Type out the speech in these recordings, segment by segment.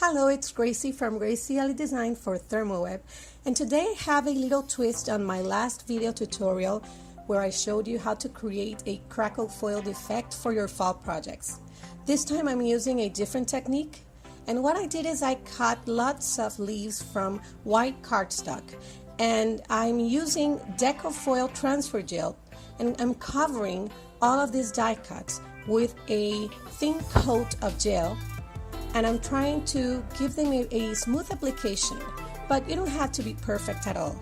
Hello, it's Gracie from Gracie Design for Therm O Web, and today I have a little twist on my last video tutorial where I showed you how to create a crackle foiled effect for your fall projects. This time I'm using a different technique, and what I did is I cut lots of leaves from white cardstock, and I'm using Deco Foil Transfer Gel, and I'm covering all of these die cuts with a thin coat of gel, and I'm trying to give them a smooth application, but you don't have to be perfect at all.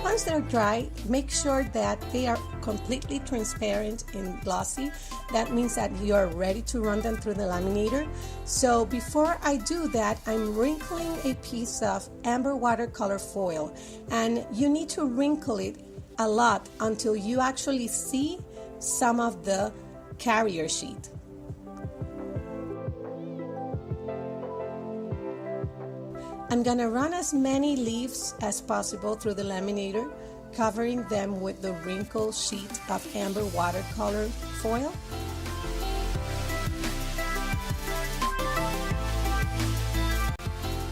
Once they're dry, make sure that they are completely transparent and glossy. That means that you are ready to run them through the laminator. So before I do that, I'm wrinkling a piece of amber watercolor foil, and you need to wrinkle it a lot until you actually see some of the carrier sheet. I'm gonna run as many leaves as possible through the laminator, covering them with the wrinkled sheet of amber watercolor foil.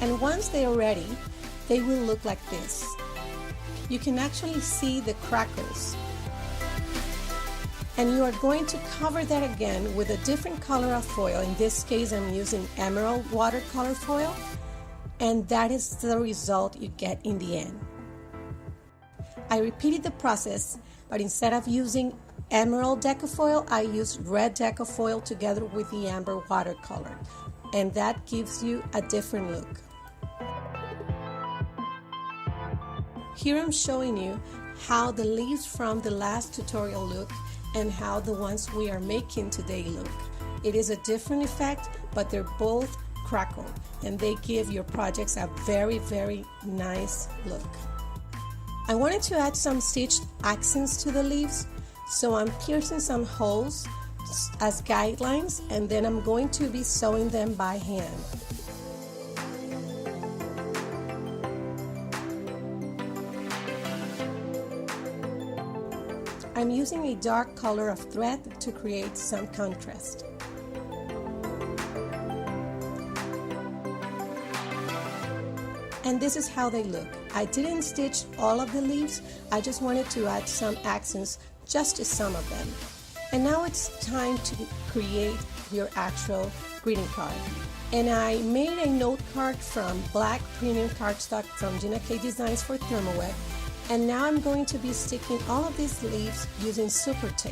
And once they are ready, they will look like this. You can actually see the crackles. And you are going to cover that again with a different color of foil. In this case, I'm using emerald watercolor foil, and that is the result you get in the end. I repeated the process, but instead of using emerald deco foil, I used red deco foil together with the amber watercolor, and that gives you a different look. Here I'm showing you how the leaves from the last tutorial look and how the ones we are making today look. It is a different effect, but they're both crackle, and they give your projects a very nice look. I wanted to add some stitched accents to the leaves, so I'm piercing some holes as guidelines, and then I'm going to be sewing them by hand. I'm using a dark color of thread to create some contrast. And this is how they look. I didn't stitch all of the leaves, I just wanted to add some accents just to some of them. And now it's time to create your actual greeting card. And I made a note card from black premium cardstock from Gina Designs for Therm O Web. And now I'm going to be sticking all of these leaves using SuperTape.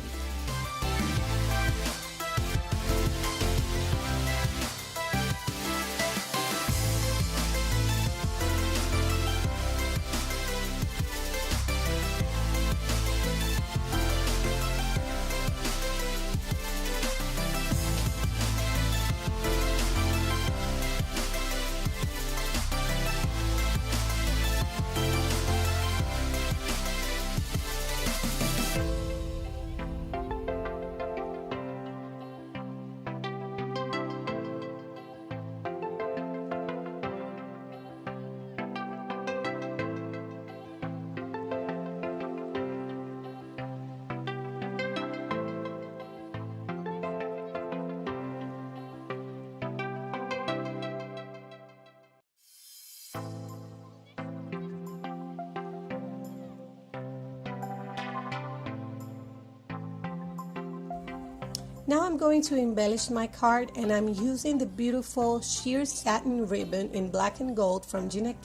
Now I'm going to embellish my card, and I'm using the beautiful sheer satin ribbon in black and gold from Gina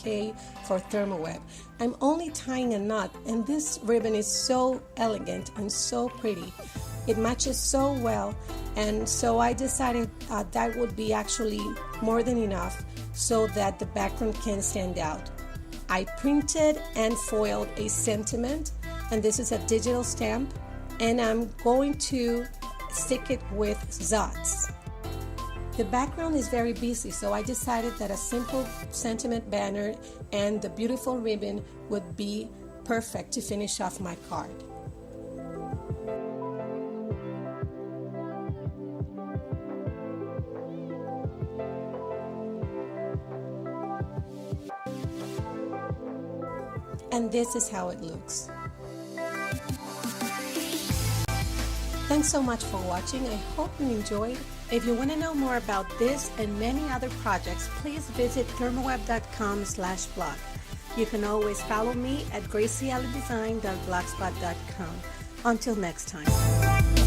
for Therm O Web. I'm only tying a knot, and this ribbon is so elegant and so pretty. It matches so well, and so I decided that would be actually more than enough so that the background can stand out. I printed and foiled a sentiment, and this is a digital stamp, and I'm going to stick it with Zots. The background is very busy, so I decided that a simple sentiment banner and the beautiful ribbon would be perfect to finish off my card. And this is how it looks. Thanks so much for watching. I hope you enjoyed. If you want to know more about this and many other projects, please visit thermoweb.com/blog. You can always follow me at graciedesign.blogspot.com. Until next time.